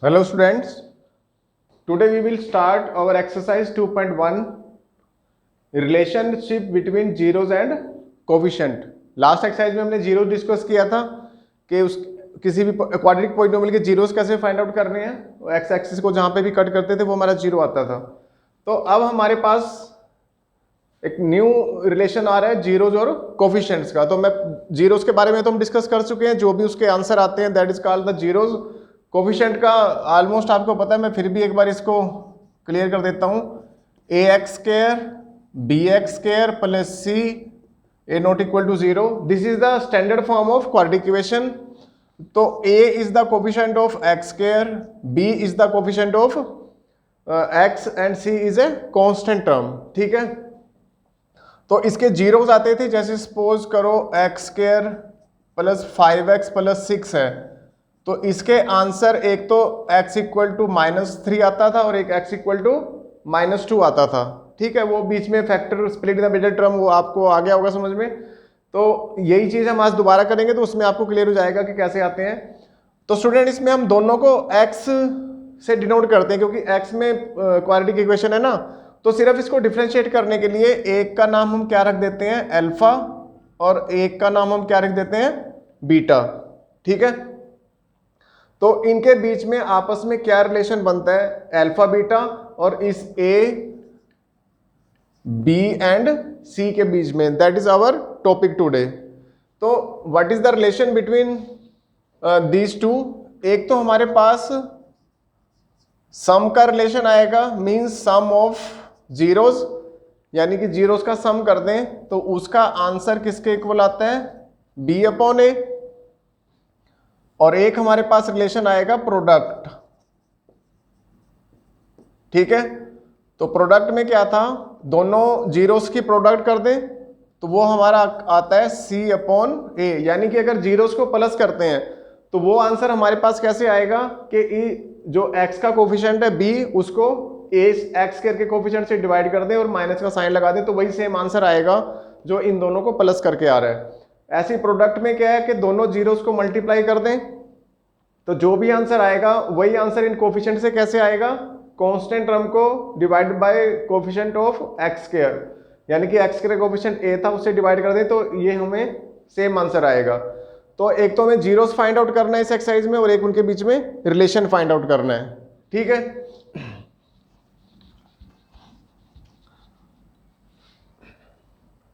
Hello students, today we will start our exercise 2.1 relationship between zeros and coefficient। Last exercise में हमने zero discuss किया था कि उस किसी भी क्वाड्रेटिक पॉलिनोमियल के जीरोस कैसे फाइंड आउट करने हैं। एक्स एक्सिस को जहाँ पे भी कट करते थे वो हमारा जीरो आता था। तो अब हमारे पास एक न्यू रिलेशन आ रहा है जीरोस और कोफिशिएंट्स का। तो मैं जीरोस के बारे में तो हम डिस्कस कर चुके हैं, जो भी उसके आंसर आते हैं that is called the zeros. Coefficient का ऑलमोस्ट आपको पता है, मैं फिर भी एक बार इसको क्लियर कर देता हूँ। A x square b x square plus c a not equal to zero, this is the standard form of quadratic equation. तो a is the coefficient of x square, b is the coefficient of x and c is a constant term. ठीक है, तो इसके zeros आते थे, जैसे suppose करो x square plus 5x plus 6 है, तो इसके आंसर एक तो x इक्वल टू -3 आता था और एक x इक्वल टू -2 आता था। ठीक है, वो बीच में factor split the middle term वो आपको आ गया होगा समझ में। तो यही चीज़ हम आज दोबारा करेंगे तो उसमें आपको क्लियर हो जाएगा कि कैसे आते हैं। तो स्टूडेंट इसमें हम दोनों को x से डिनोट करते हैं, क्योंकि x में क्वाड्रेटिक इक्वेशन है ना, तो सिर्फ इसको डिफ्रेंशिएट करने के लिए एक का नाम हम क्या रख देते हैं अल्फा और एक का नाम हम क्या रख देते हैं बीटा। ठीक है, तो इनके बीच में आपस में क्या रिलेशन बनता है अल्फा बीटा, और इस ए बी एंड सी के बीच में, that is our topic today. तो what is the relation between these two. एक तो हमारे पास सम का रिलेशन आएगा, मींस सम ऑफ जीरोस, यानी कि जीरोस का सम कर दें तो उसका आंसर किसके इक्वल आता है बी अपॉन ए। और एक हमारे पास रिलेशन आएगा प्रोडक्ट। ठीक है, तो प्रोडक्ट में क्या था, दोनों जीरोस की प्रोडक्ट कर दें तो वो हमारा आता है सी अपॉन ए, यानी कि अगर जीरोस को प्लस करते हैं तो वो आंसर हमारे पास कैसे आएगा कि जो x का कोफिशिएंट है b उसको a एक्स स्क्वायर के कोफिशिएंट से डिवाइड कर दें और माइनस का साइन लगा दें, तो वही सेम आंसर आएगा जो इन दोनों को प्लस करके आ रहा है। ऐसी प्रोडक्ट में क्या है कि दोनों जीरोस को मल्टीप्लाई कर दें तो जो भी आंसर आएगा वही आंसर इन कोफिशिएंट से कैसे आएगा, कांस्टेंट टर्म को divide by coefficient of x square, यानी कि एक्स स्क्वायर कोफिशिएंट ए था उससे डिवाइड कर दें तो ये हमें सेम आंसर आएगा। तो एक तो हमें जीरोस फाइंड आउट करना है इस एक्सरसाइज में और एक उनके बीच में रिलेशन फाइंड आउट करना है। ठीक है,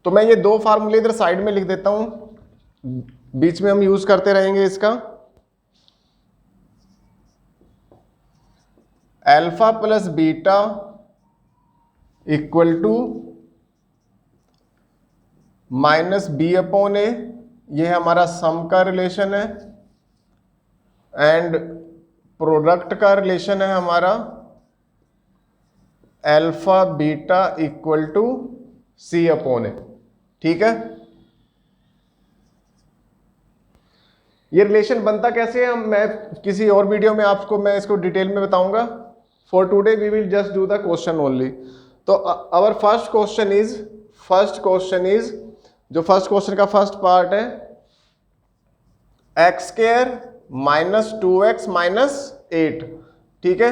तो मैं ये दो फार्मूले इधर साइड में लिख देता हूं, बीच में हम यूज करते रहेंगे इसका। Alpha plus beta equal to minus b upon a, ये हमारा सम का रिलेशन है, एंड प्रोडक्ट का रिलेशन है हमारा alpha beta equal to c upon a. ठीक है, ये रिलेशन बनता कैसे है मैं किसी और वीडियो में आपको मैं इसको डिटेल में बताऊंगा। For today we will just do the question only. तो आवर फर्स्ट क्वेश्चन इज जो फर्स्ट क्वेश्चन का फर्स्ट पार्ट है x square minus 2x minus 8। ठीक है,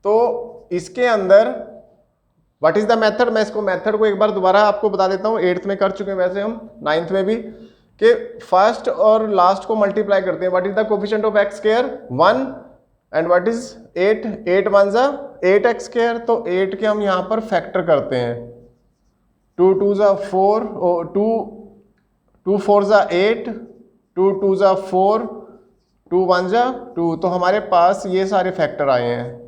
तो इसके अंदर व्हाट इज द मेथड, मैं इसको मेथड को एक बार दोबारा आपको बता देता हूँ। 8th में कर चुके हैं वैसे हम, 9th में भी, कि फर्स्ट और लास्ट को मल्टीप्लाई करते हैं। What is the coefficient of x square 1 and what is 8, 8 1 जा 8x स्क्वायर, तो 8 के हम यहाँ पर फैक्टर करते हैं, 2 2 जा 4, 2 4 जा 8, 2 2 जा 4, 2 1 जा 2, तो हमारे पास ये सारे फैक्टर आए हैं।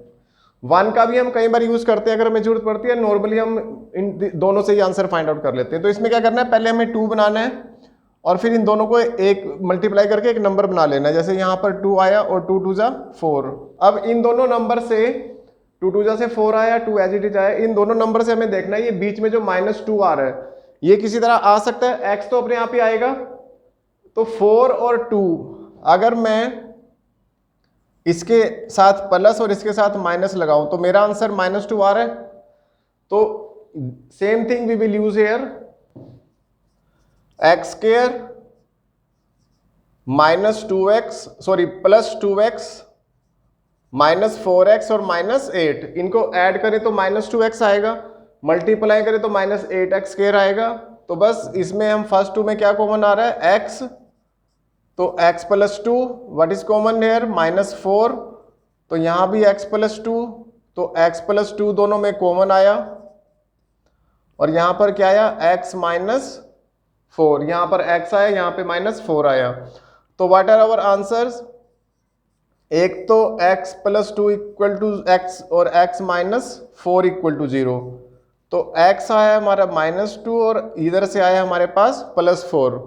1 का भी हम कई बार यूज करते हैं अगर हमें जरूरत पड़ती है, नॉर्मली हम इन दोनों से ही आंसर फाइंड आउट कर लेते हैं। तो इसमें क्या करना है, पहले हमें 2 बनाना है और फिर इन दोनों को एक मल्टीप्लाई करके एक नंबर बना लेना है। जैसे यहाँ पर 2 आया और 2 2 जा 4। अब इन दोनों नंबर से 2 2 जा से 4 आया, 2 एज इट इज आया, इन दोनों नंबर से हमें देखना है ये बीच में जो -2 आ रहा है ये किसी तरह आ सकता है, x तो अपने आप ही आएगा। तो 4 और 2 अगर मैं इसके साथ प्लस और इसके साथ माइनस लगाऊं तो मेरा आंसर -2 आ रहा है। तो same thing we will use here, x square minus 2x sorry plus 2x -4x और -8, इनको ऐड करें तो -2x आएगा, मल्टीप्लाई करें तो -8x² आएगा। तो बस इसमें हम फर्स्ट टू में क्या कॉमन आ रहा है, x, तो x + 2, what is common hair, -4, तो यहाँ भी x + 2, तो x + 2 दोनों में कॉमन आया, और यहाँ पर क्या आया, x - 4, यहाँ पर x आया, यहाँ पे -4 आया। तो व्हाट आर आवर आंसर्स, एक तो x + 2 = x और x - 4 = 0, तो x आया हमारा -2 और इधर से आया हमारे पास +4,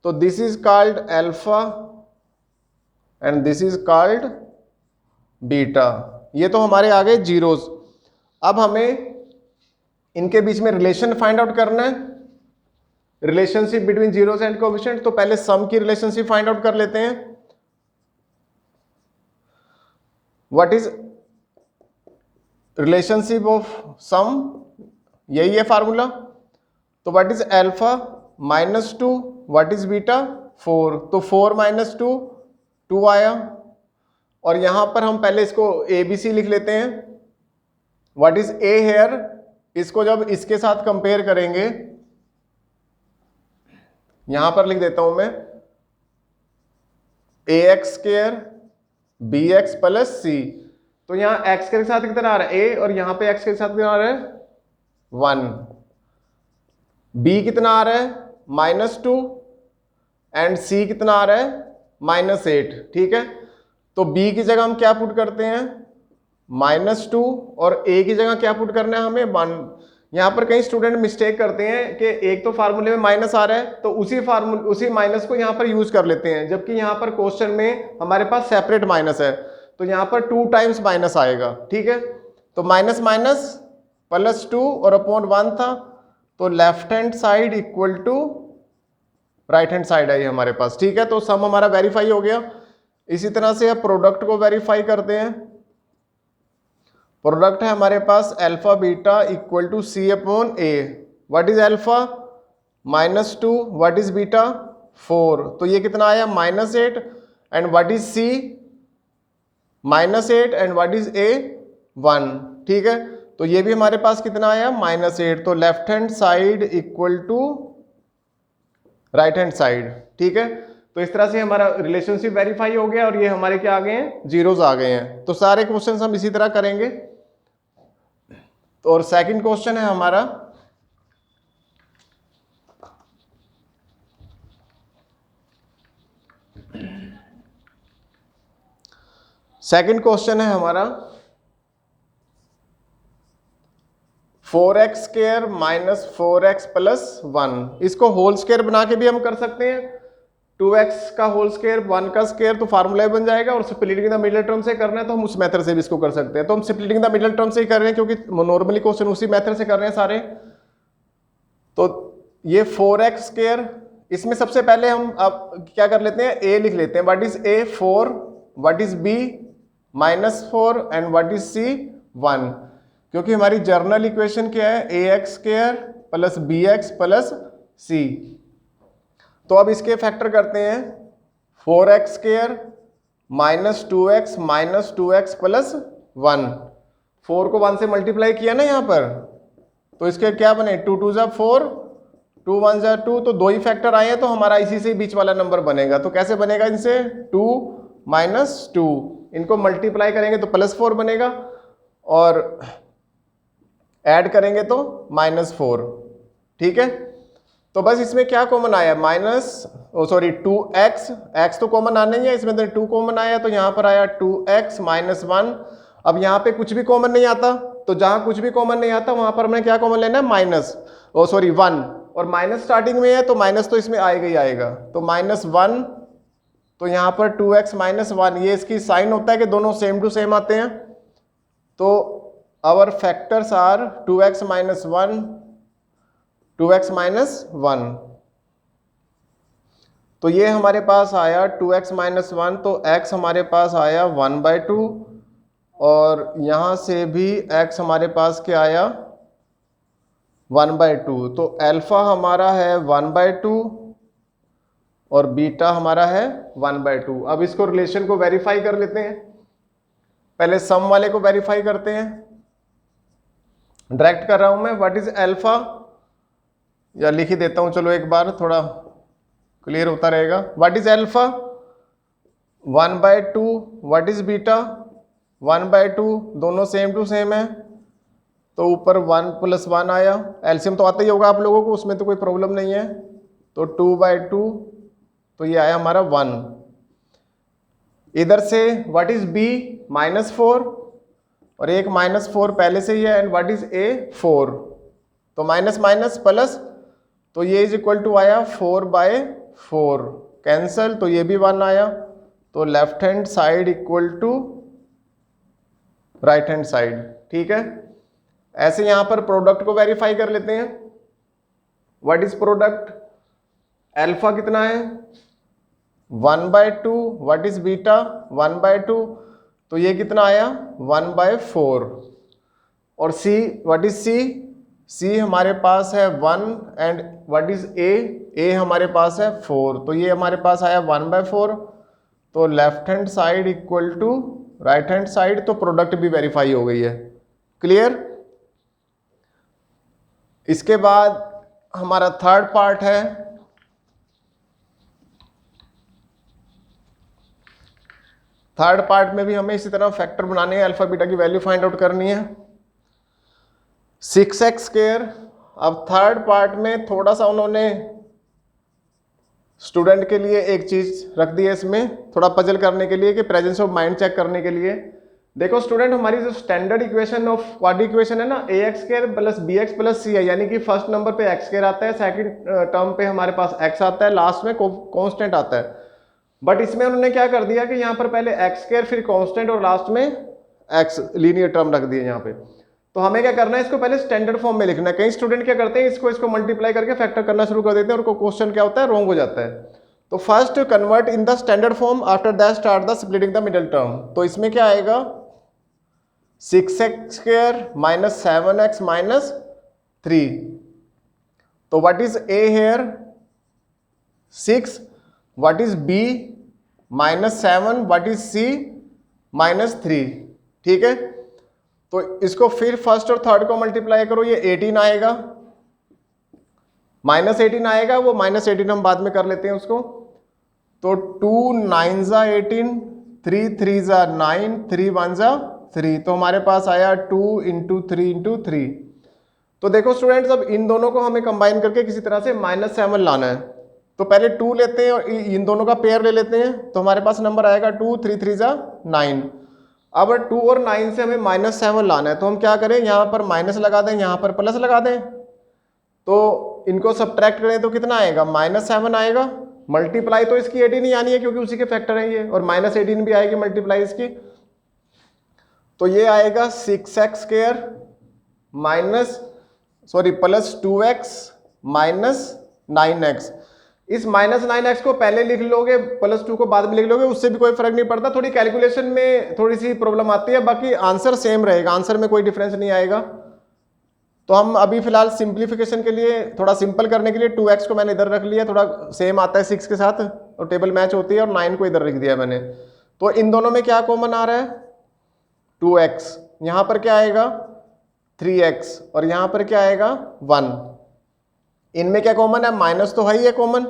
तो this is called alpha and this is called beta. ये तो हमारे आ गए जीरोस। अब हमें इनके बीच में रिलेशन फाइंड आउट करना है, relationship between zeros and coefficient. तो पहले सम की रिलेशनशिप फाइंड आउट कर लेते हैं। What is relationship of some, यही है फार्मूला। तो what is alpha -2, what is beta 4, तो 4 - 2 2 आया, और यहां पर हम पहले इसको ABC लिख लेते हैं। व्हाट इज A हेयर, इसको जब इसके साथ कंपेयर करेंगे, यहां पर लिख देता हूं मैं AX² BX + C, तो यहां x के साथ कितना आ रहा है A, और यहां पे x के साथ कितना आ रहा है 1, B कितना आ रहा है -2, एंड C कितना आ रहा है -8, ठीक है। तो B की जगह हम क्या पुट करते हैं, -2, और A की जगह क्या पुट करना है हमें 1। यहाँ पर कई स्टूडेंट मिस्टेक करते हैं कि एक तो फार्मूले में माइनस आ रहा है, तो उसी माइनस को यहाँ पर यूज कर लेते हैं, जबकि यहाँ पर क्वेश्चन में हमारे पास सेपरेट माइनस है, तो यहाँ पर 2 टाइम्स माइनस आएगा, ठीक है। तो माइनस माइनस +2 और अपॉन 1 था, तो left hand side equal to right hand side है ये हमारे पास, ठीक है। तो सम हमारा वेरीफाई हो गया। इसी तरह से अब प्रोडक्ट को वेरीफाई करते हैं। प्रोडक्ट है हमारे पास alpha beta = C/A। What is alpha -2, what is beta 4, तो ये कितना आया -8, and what is C -8, and what is A 1, ठीक है। तो ये भी हमारे पास कितना आया -8, तो left hand side equal to right hand side, ठीक है। तो इस तरह से हमारा रिलेशनशिप वेरीफाई हो गया, और ये हमारे क्या आ गए हैं, जीरोस आ गए हैं। तो सारे क्वेश्चंस हम इसी तरह करेंगे। तो और सेकंड क्वेश्चन है हमारा, सेकंड क्वेश्चन है हमारा 4x² - 4x + 1। इसको होल स्क्वायर बना के भी हम कर सकते हैं, 2x का होल स्क्वायर 1 का स्क्वायर, तो फार्मूला बन जाएगा। और स्प्लिटिंग द मिडिल टर्म से करना है तो हम उस मेथड से भी इसको कर सकते हैं। तो हम स्प्लिटिंग द मिडिल टर्म से ही कर रहे हैं, क्योंकि नॉर्मली क्वेश्चन उसी मेथड से कर रहे हैं सारे। तो ये 4x², इसमें सबसे पहले हम अब क्या कर लेते हैं, A लिख लेते हैं। What is A 4, what is B -4, and what is C 1, क्योंकि हमारी जर्नल इक्वेशन क्या है, AX² + BX + C। तो अब इसके फैक्टर करते हैं, 4x² - 2x - 2x + 1, 4 को 1 से मल्टीप्लाई किया ना यहाँ पर, तो इसके क्या बने 2 × 2 = 4, 2 × 1 = 2, तो 2 ही फैक्टर आए हैं, तो हमारा इसी से बीच वाला नंबर बनेगा। तो कैसे बनेगा इनसे, 2 - 2, इनको मल्टीप्लाई करेंगे तो +4 बनेगा, और ऐड करेंगे तो -4, ठीक है। तो बस इसमें क्या कॉमन आया, 2x, x तो कॉमन आना ही है, इसमें तो 2 कॉमन आया, तो यहाँ पर आया 2x - 1। अब यहाँ पे कुछ भी कॉमन नहीं आता, तो जहाँ कुछ भी कॉमन नहीं आता वहाँ पर हमें क्या कॉमन लेना है, 1, और माइनस स्टार्टिंग में है तो माइनस तो इसमें आएगा ही आएगा, तो -1, तो यहाँ पर 2x - 1, ये इसकी साइन होता है कि दोनों सेम टू सेम आते हैं। तो our factors are 2x - 1, 2x - 1, तो ये हमारे पास आया 2x - 1, तो x हमारे पास आया 1/2, और यहाँ से भी x हमारे पास क्या आया 1/2, तो अल्फा हमारा है 1/2 और बीटा हमारा है 1/2। अब इसको रिलेशन को वेरीफाई कर लेते हैं। पहले सम वाले को वेरीफाई करते हैं, डायरेक्ट कर रहा हूं मैं। व्हाट इज अल्फा, या लिख ही देता हूं, चलो एक बार थोड़ा क्लियर होता रहेगा। What is alpha 1/2, what is beta 1/2, दोनों सेम टू सेम है, तो ऊपर 1 + 1 आया। एलसीएम तो आता ही होगा आप लोगों को, उसमें तो कोई प्रॉब्लम नहीं है। तो 2/2, तो ये आया हमारा 1। इधर से व्हाट इज बी -4, और एक -4 पहले से ही है। एंड व्हाट इज ए 4, तो माइनस माइनस प्लस, तो ये इज इक्वल टू आया 4/4, कैंसल, तो ये भी 1 आया। तो left hand side equal to right hand side, ठीक है। ऐसे यहां पर प्रोडक्ट को वेरीफाई कर लेते हैं। व्हाट इज प्रोडक्ट, अल्फा कितना है 1/2, व्हाट इज बीटा 1/2, तो ये कितना आया 1/4। और सी, व्हाट इज सी, सी हमारे पास है 1, एंड व्हाट इज ए हमारे पास है 4, तो ये हमारे पास आया 1/4। तो left hand side equal to right hand side, तो प्रोडक्ट भी वेरीफाई हो गई है। क्लियर। इसके बाद हमारा थर्ड पार्ट है, थर्ड पार्ट में भी हमें इसी तरह फैक्टर बनाने हैं, अल्फा बीटा की वैल्यू फाइंड आउट करनी है। 6x²। अब थर्ड पार्ट में थोड़ा सा उन्होंने स्टूडेंट के लिए एक चीज रख दी है इसमें, थोड़ा पजल करने के लिए, कि प्रेजेंस ऑफ माइंड चेक करने के लिए। देखो स्टूडेंट, हमारी जो standard equation of quadratic equation है ना, ax² + bx + c है, यानी कि फर्स्ट नंबर पे x² आता है, सेकंड टर्म पे हमारे पास x आता है, लास्ट में कांस्टेंट आता है। बट इसमें उन्होंने क्या कर दिया कि यहाँ पर पहले x², फिर कांस्टेंट, और लास्ट में x लीनियर टर्म रख दिए यहाँ पे। तो हमें क्या करना है, इसको पहले स्टैंडर्ड फॉर्म में लिखना है। कई स्टूडेंट क्या करते हैं, इसको मल्टीप्लाई करके फैक्टर करना शुरू कर देते हैं, और क्वेश्चन क्या होता है, रॉन्ग हो जाता है। तो first convert in the standard form, after that start the splitting the middle term. तो इसमें क्या आएगा 6x² - 7x - 3। तो what is a here 6, what is b -7, what is c -3, ठीक है। तो इसको फिर फर्स्ट और थर्ड को मल्टीप्लाई करो, ये 18 आएगा, -18 आएगा, वो -18 हम बाद में कर लेते हैं उसको। तो 2 9 18, 3 3 9, 3 1 3, तो हमारे पास आया 2 × 3 × 3। तो देखो स्टूडेंट्स, अब इन दोनों को हमें कंबाइन करके किसी तरह से -7 लाना है। तो पहले 2 लेते हैं और इन दोनों का पेयर ले लेते हैं, तो हमारे पास नंबर आएगा 2 3 3 9। अब 2 और 9 से हमें -7 लाना है, तो हम क्या करें, यहाँ पर माइनस लगा दें, यहाँ पर प्लस लगा दें। तो इनको सब्ट्रैक्ट करें तो कितना आएगा -7 आएगा। मल्टीप्लाई तो इसकी 18 ही आनी है, क्योंकि उसी के फैक्टर है ये, और -18 भी आएगी मल्टीप्लाई इसकी। तो ये आएगा 6x² + 2x - 9x। इस -9x को पहले लिख लोगे, +2 को बाद में लिख लोगे, उससे भी कोई फर्क नहीं पड़ता। थोड़ी कैलकुलेशन में थोड़ी सी प्रॉब्लम आती है, बाकी आंसर सेम रहेगा, आंसर में कोई डिफरेंस नहीं आएगा। तो हम अभी फिलहाल सिंप्लीफिकेशन के लिए, थोड़ा सिंपल करने के लिए 2x को मैंने इधर रख लिया, थोड़ा सेम आता है 6 के साथ, और टेबल मैच होती है, और 9 को इधर रख दिया मैंने। तो इन दोनों में क्या कॉमन आ रहा है 2x, यहाँ पर क्या आएगा 3x, और यहाँ पर क्या आएगा 1। इनमें क्या कॉमन है, माइनस तो है ही है कॉमन,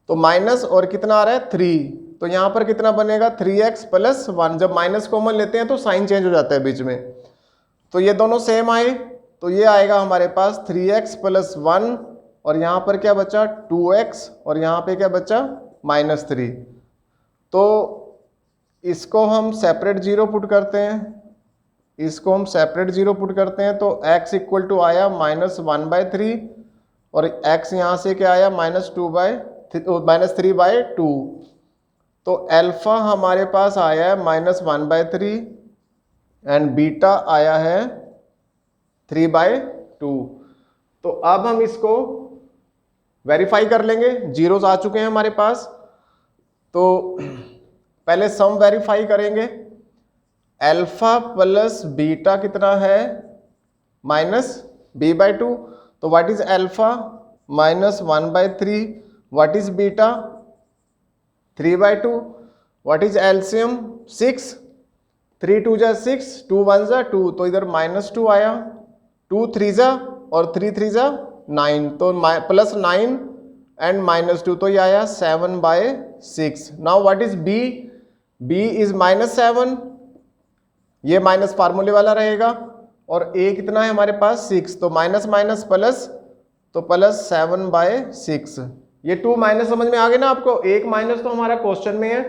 तो माइनस और कितना आ रहा है 3, तो यहाँ पर कितना बनेगा 3x + 1। जब माइनस कॉमन लेते हैं तो साइन चेंज हो जाता है बीच में, तो ये दोनों सेम आए, तो ये आएगा हमारे पास 3x + 1, और यहाँ पर क्या बचा 2x, और यहाँ पे क्या बचा -3। तो इसको हम सेपरेट 0 पुट करते हैं, इसको हम सेपरेट 0 पुट करते हैं, तो x इक्वल टू आया -1/3, और x यहाँ से क्या आया -3/2। तो अल्फा हमारे पास आया है -1/3, एंड बीटा आया है 3/2। तो अब हम इसको वेरीफाई कर लेंगे, जीरोस आ चुके हैं हमारे पास। तो पहले सम वेरीफाई करेंगे, अल्फा + बीटा कितना है -b/2। तो what is alpha -1/3, what is beta 3/2, what is LCM 6, 3 2 जा 6, 2 1 जा 2, तो इधर -2 आया, 2 3 जा और 3 3 जा 9, तो +9 एंड -2, तो ये आया 7/6। Now what is b? b is -7, ये माइनस फार्मूले वाला रहेगा, और a कितना है हमारे पास 6, तो माइनस माइनस प्लस, तो +7/6। ये 2 माइनस समझ में आ गए ना आपको? एक माइनस तो हमारा क्वेश्चन में है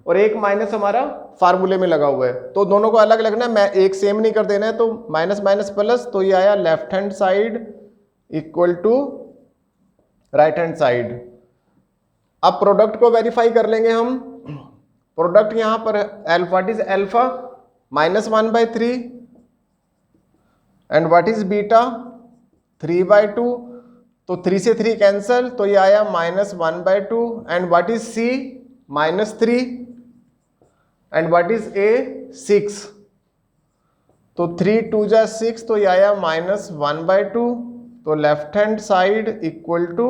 और एक माइनस हमारा फार्मूले में लगा हुआ है, तो दोनों को अलग लगना है, मैं एक सेम नहीं कर देना है, तो माइनस माइनस प्लस, तो ये आया left hand side equal to right hand side. अब प्रोडक्ट को वेरीफाई कर लेंगे हम। प्रोडक्ट यहां पर what is alpha? -1/3 and what is beta? 3/2, तो 3 से 3 कैंसल, तो ये आया -1/2 and what is c? -3 and what is a? 6, तो 3 2 जा 6, तो ये आया -1/2, तो left hand side equal to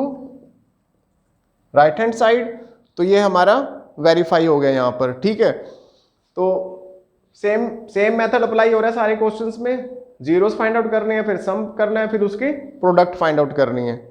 right hand side, तो ये हमारा वेरीफाई हो गया यहाँ पर, ठीक है। तो सेम मेथड अप्लाई हो रहा है सारे क्वेश्चंस में, जीरोस फाइंड आउट करने हैं, फिर सम करना है, फिर उसकी प्रोडक्ट फाइंड आउट करनी है।